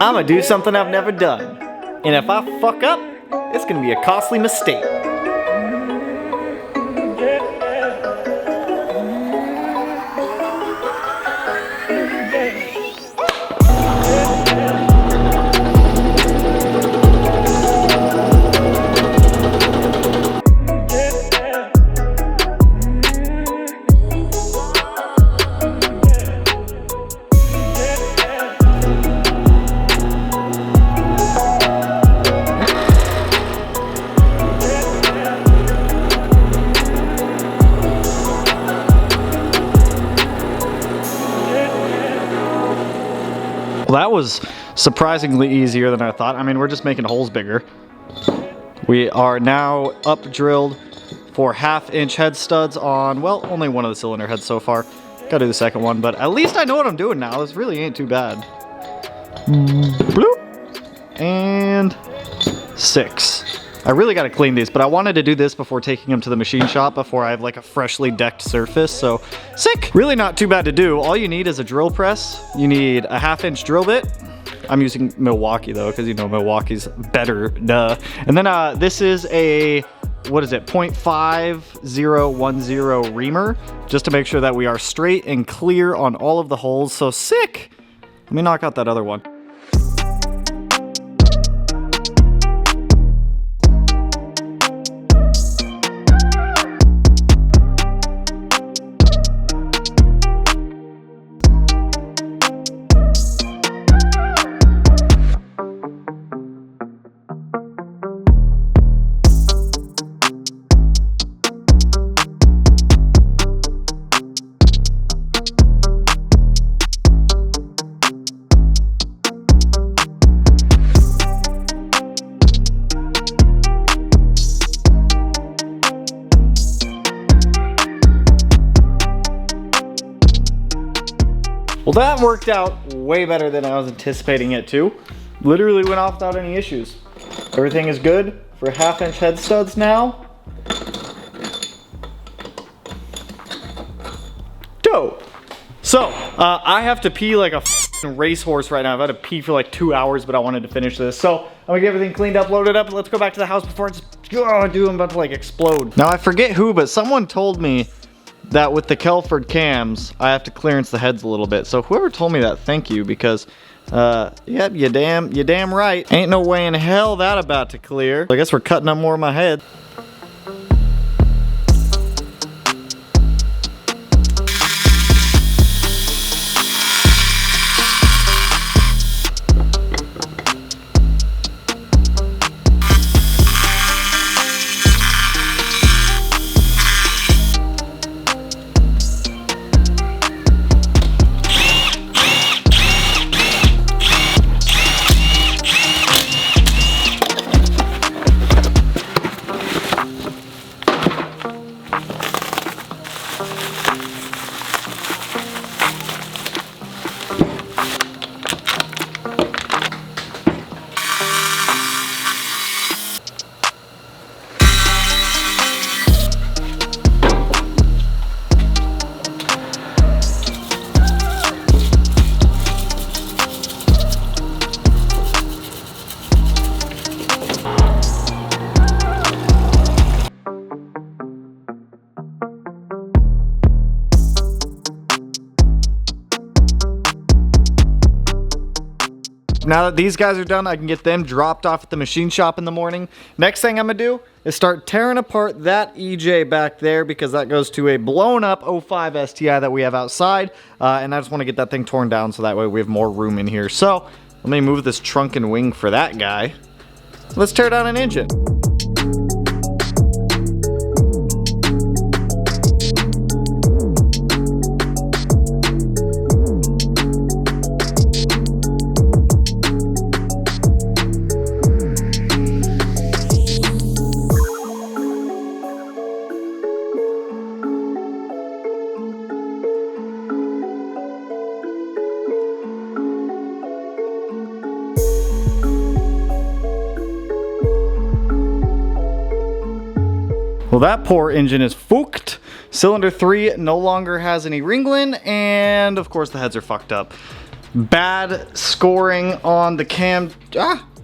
I'm gonna do something I've never done. And if I fuck up, it's gonna be a costly mistake. Well, that was surprisingly easier than I thought. I mean, we're just making holes bigger. We are now up drilled for 1/2-inch head studs on, well, only one of the cylinder heads so far. Gotta do the second one, but at least I know what I'm doing now. This really ain't too bad. Bloop. And 6. I really gotta clean these, but I wanted to do this before taking them to the machine shop before I have like a freshly decked surface, so sick! Really not too bad to do. All you need is a drill press. You need a 1/2-inch drill bit. I'm using Milwaukee though, because you know Milwaukee's better, duh. And then this is a, what is it, 0.5010 reamer, just to make sure that we are straight and clear on all of the holes, so sick! Let me knock out that other one. Well, that worked out way better than I was anticipating it to. Literally went off without any issues. Everything is good for 1/2-inch head studs now. Dope. So, I have to pee like a racehorse right now. I've had to pee for like 2 hours, but I wanted to finish this. So, I'm gonna get everything cleaned up, loaded up. Let's go back to the house before it's, I'm about to like explode. Now, I forget who, but someone told me that with the Kelford cams, I have to clearance the heads a little bit. So whoever told me that, thank you, because, yep, you damn right. Ain't no way in hell that about to clear. I guess we're cutting up more of my head. Now that these guys are done, I can get them dropped off at the machine shop in the morning. Next thing I'm gonna do is start tearing apart that EJ back there, because that goes to a blown up 05 STI that we have outside. And I just wanna get that thing torn down so that way we have more room in here. So let me move this trunk and wing for that guy. Let's tear down an engine. Well, that poor engine is fucked. Cylinder 3 no longer has any ringling, and of course the heads are fucked up. Bad scoring on the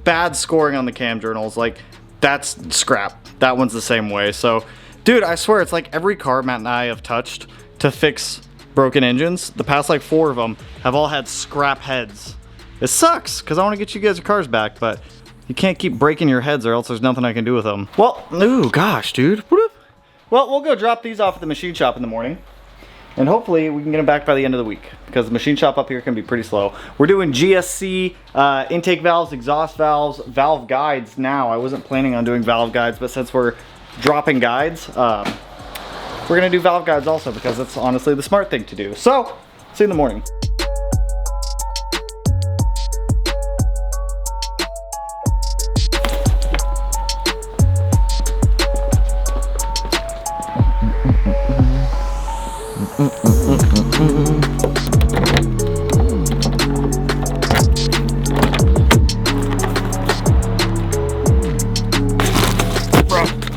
bad scoring on the cam journals. Like, that's scrap. That one's the same way. So, dude, I swear it's like every car Matt and I have touched to fix broken engines, the past like 4 of them have all had scrap heads. It sucks because I want to get you guys your cars back, but you can't keep breaking your heads or else there's nothing I can do with them. Well, ooh, gosh, dude. Well, we'll go drop these off at the machine shop in the morning. And hopefully we can get them back by the end of the week because the machine shop up here can be pretty slow. We're doing GSC, intake valves, exhaust valves, valve guides now. I wasn't planning on doing valve guides, but since we're dropping guides, we're gonna do valve guides also because that's honestly the smart thing to do. So, see you in the morning.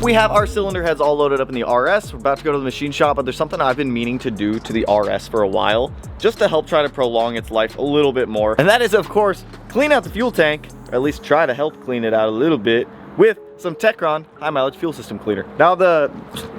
We have our cylinder heads all loaded up in the RS. We're about to go to the machine shop, but there's something I've been meaning to do to the RS for a while, just to help try to prolong its life a little bit more. And that is, of course, clean out the fuel tank, or at least try to help clean it out a little bit, with some Techron high mileage fuel system cleaner. Now the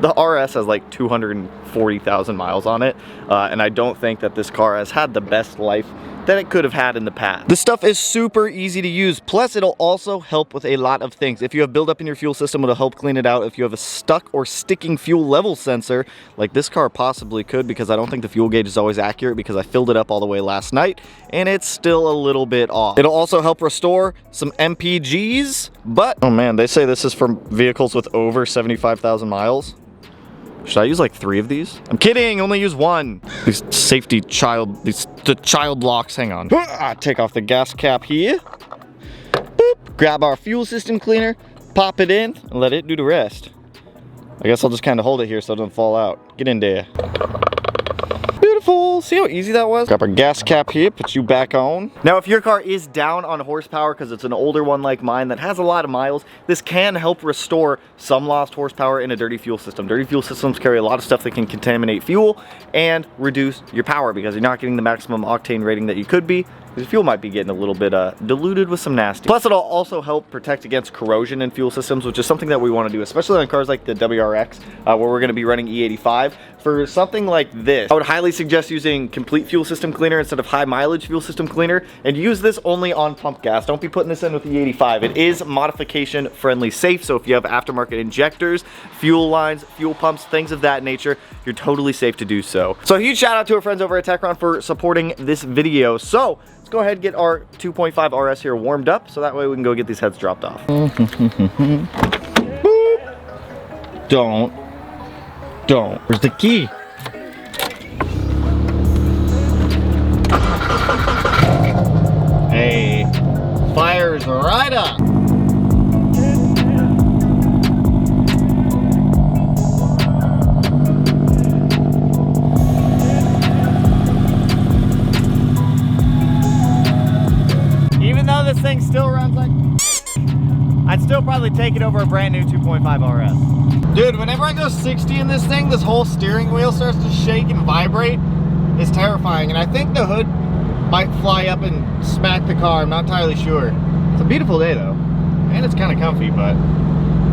RS has like 240,000 miles on it, and I don't think that this car has had the best life that it could have had in the past. This stuff is super easy to use, plus it'll also help with a lot of things. If you have buildup in your fuel system, it'll help clean it out. If you have a stuck or sticking fuel level sensor, like this car possibly could, because I don't think the fuel gauge is always accurate because I filled it up all the way last night and it's still a little bit off. It'll also help restore some MPGs, but oh man, they say this is for vehicles with over 75,000 miles. Should I use like 3 of these? I'm kidding, only use 1. These the child locks, hang on. Take off the gas cap here. Boop, grab our fuel system cleaner, pop it in, and let it do the rest. I guess I'll just kind of hold it here so it doesn't fall out. Get in there. Beautiful, see how easy that was? Grab our gas cap here, put you back on. Now, if your car is down on horsepower because it's an older one like mine that has a lot of miles, this can help restore some lost horsepower in a dirty fuel system. Dirty fuel systems carry a lot of stuff that can contaminate fuel and reduce your power because you're not getting the maximum octane rating that you could be. Your fuel might be getting a little bit diluted with some nasty. Plus, it'll also help protect against corrosion in fuel systems, which is something that we want to do, especially on cars like the WRX, where we're going to be running E85. For something like this, I would highly suggest using complete fuel system cleaner instead of high mileage fuel system cleaner, and use this only on pump gas. Don't be putting this in with the E85. It is modification friendly safe, so if you have aftermarket injectors, fuel lines, fuel pumps, things of that nature, you're totally safe to do so. So a huge shout out to our friends over at Techron for supporting this video. So let's go ahead and get our 2.5 RS here warmed up so that way we can go get these heads dropped off. Don't. Where's the key? Hey, fires right up. Even though this thing still runs like, I'd still probably take it over a brand new 2.5 RS. Dude, whenever I go 60 in this thing, this whole steering wheel starts to shake and vibrate. It's terrifying, and I think the hood might fly up and smack the car. I'm not entirely sure. It's a beautiful day though, and it's kind of comfy, but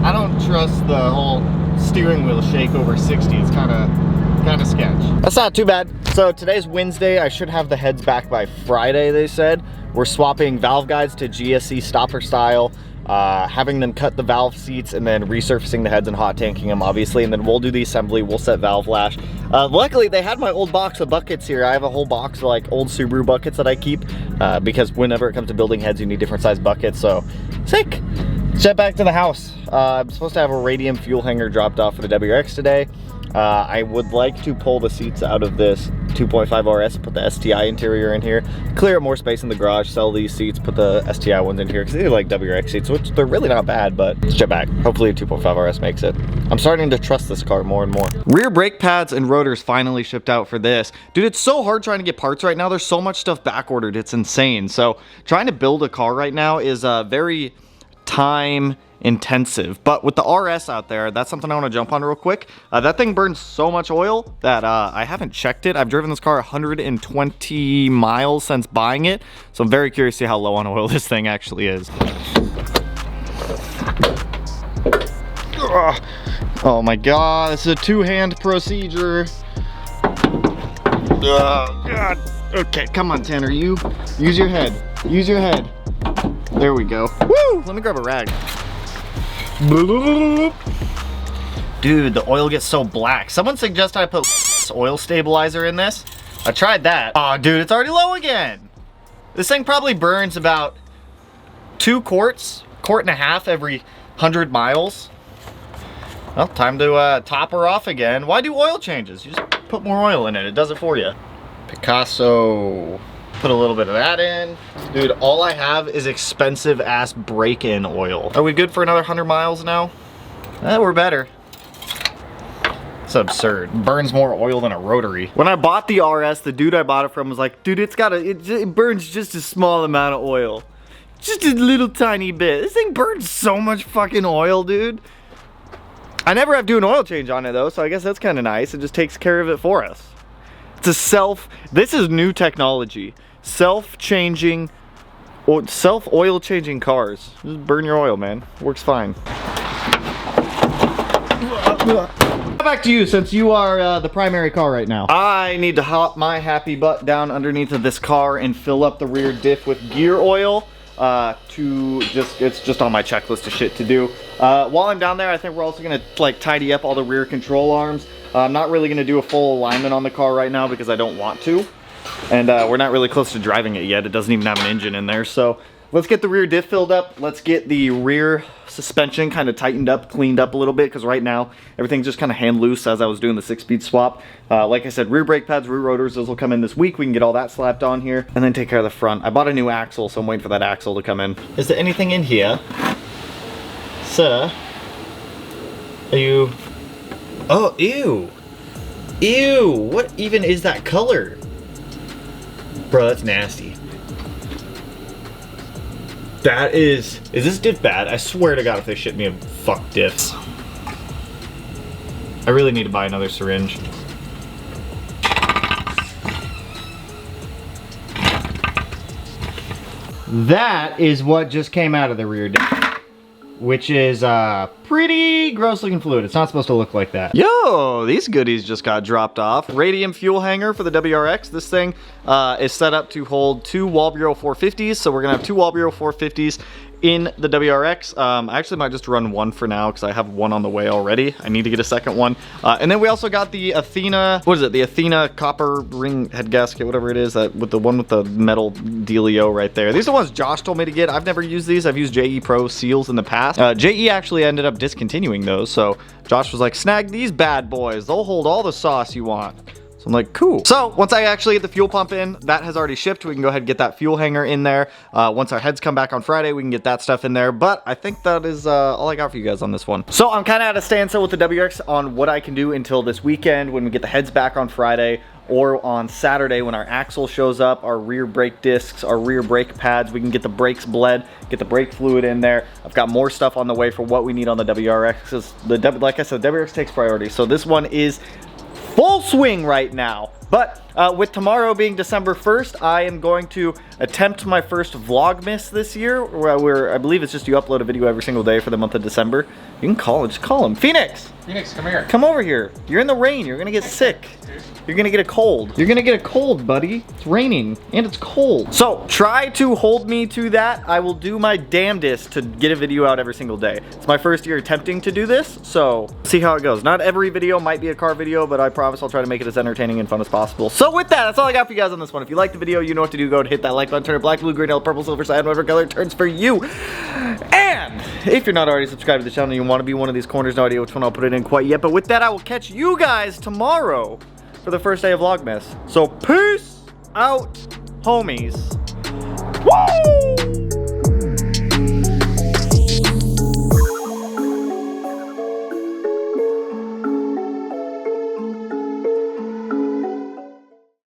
I don't trust the whole steering wheel shake over 60. It's kind of sketch. That's not too bad. So today's Wednesday. I should have the heads back by Friday, they said. We're swapping valve guides to GSC stopper style, having them cut the valve seats and then resurfacing the heads and hot tanking them, obviously, and then we'll do the assembly. We'll set valve lash. Luckily, they had my old box of buckets here. I have a whole box of like old Subaru buckets that I keep because whenever it comes to building heads, you need different size buckets. So sick. Jet back to the house. I'm supposed to have a radium fuel hanger dropped off for the WRX today. I would like to pull the seats out of this 2.5 RS, put the STI interior in here, clear up more space in the garage, sell these seats, put the STI ones in here, because these are like WRX seats, which they're really not bad, but let's jet back. Hopefully a 2.5 RS makes it. I'm starting to trust this car more and more. Rear brake pads and rotors finally shipped out for this. Dude, it's so hard trying to get parts right now. There's so much stuff back ordered. It's insane. So trying to build a car right now is very time intensive. But with the RS out there, that's something I want to jump on real quick. That thing burns so much oil that I haven't checked it. I've driven this car 120 miles since buying it, so I'm very curious to see how low on oil this thing actually is. Ugh. Oh my god, this is a two-hand procedure. Oh god. Okay, come on, Tanner, you use your head. Use your head. There we go. Woo! Let me grab a rag. Dude, the oil gets so black. Someone suggested I put oil stabilizer in this. I tried that. Oh, dude, it's already low again. This thing probably burns about 2 quarts, quart and a half every 100 miles. Well, time to top her off again. Why do oil changes? You just put more oil in it. It does it for you. Picasso. Put a little bit of that in. Dude, all I have is expensive ass break-in oil. Are we good for another 100 miles now? We're better. It's absurd. Burns more oil than a rotary. When I bought the RS, the dude I bought it from was like, dude, it burns just a small amount of oil. Just a little tiny bit. This thing burns so much fucking oil, dude. I never have to do an oil change on it though, so I guess that's kind of nice. It just takes care of it for us. It's a this is new technology. Self-oil changing cars. Just burn your oil, man. Works fine. Back to you, since you are the primary car right now. I need to hop my happy butt down underneath of this car and fill up the rear diff with gear oil. It's just on my checklist of shit to do. While I'm down there, I think we're also gonna like tidy up all the rear control arms. I'm not really gonna do a full alignment on the car right now because I don't want to. And we're not really close to driving it yet. It doesn't even have an engine in there. So let's get the rear diff filled up. Let's get the rear suspension kind of tightened up, cleaned up a little bit, because right now everything's just kind of hand loose as I was doing the 6-speed swap. Like I said, rear brake pads, rear rotors, those will come in this week. We can get all that slapped on here and then take care of the front. I bought a new axle, so I'm waiting for that axle to come in. Is there anything in here? Sir? Are you... Oh, ew. Ew, what even is that color? Bro, that's nasty. That is this diff bad? I swear to God, if they ship me a fuck diffs. I really need to buy another syringe. That is what just came out of the rear diff, which is pretty gross looking fluid. It's not supposed to look like that. Yo, these goodies just got dropped off. Radium fuel hanger for the WRX. This thing is set up to hold 2 Walburo 450s. So we're gonna have 2 Walburo 450s in the WRX. I actually might just run one for now because I have one on the way already. I need to get a second one. And then we also got the Athena, what is it? The Athena copper ring head gasket, whatever it is, that with the one with the metal dealio right there. These are the ones Josh told me to get. I've never used these. I've used JE Pro seals in the past. JE actually ended up discontinuing those. So Josh was like, snag these bad boys. They'll hold all the sauce you want. So I'm like, cool. So once I actually get the fuel pump in, that has already shipped. We can go ahead and get that fuel hanger in there. Once our heads come back on Friday, we can get that stuff in there. But I think that is all I got for you guys on this one. So I'm kind of at a standstill with the WRX on what I can do until this weekend when we get the heads back on Friday, or on Saturday when our axle shows up, our rear brake discs, our rear brake pads. We can get the brakes bled, get the brake fluid in there. I've got more stuff on the way for what we need on the WRX. Like I said, the WRX takes priority. So this one is full swing right now. But with tomorrow being December 1st, I am going to attempt my first Vlogmas this year, where I believe it's just you upload a video every single day for the month of December. You can call him, just call him. Phoenix! Phoenix, come here. Come over here. You're in the rain. You're gonna get sick. You're gonna get a cold. You're gonna get a cold, buddy. It's raining and it's cold. So try to hold me to that. I will do my damnedest to get a video out every single day. It's my first year attempting to do this, so see how it goes. Not every video might be a car video, but I promise I'll try to make it as entertaining and fun as possible. So with that, that's all I got for you guys on this one. If you liked the video, you know what to do. Go ahead and hit that like button, turn it black, blue, green, yellow, purple, silver, cyan, whatever color it turns for you. And if you're not already subscribed to the channel and you want to be one of these corners, no idea which one I'll put it in quite yet, but with that, I will catch you guys tomorrow for the first day of Vlogmas. So peace out, homies. Woo!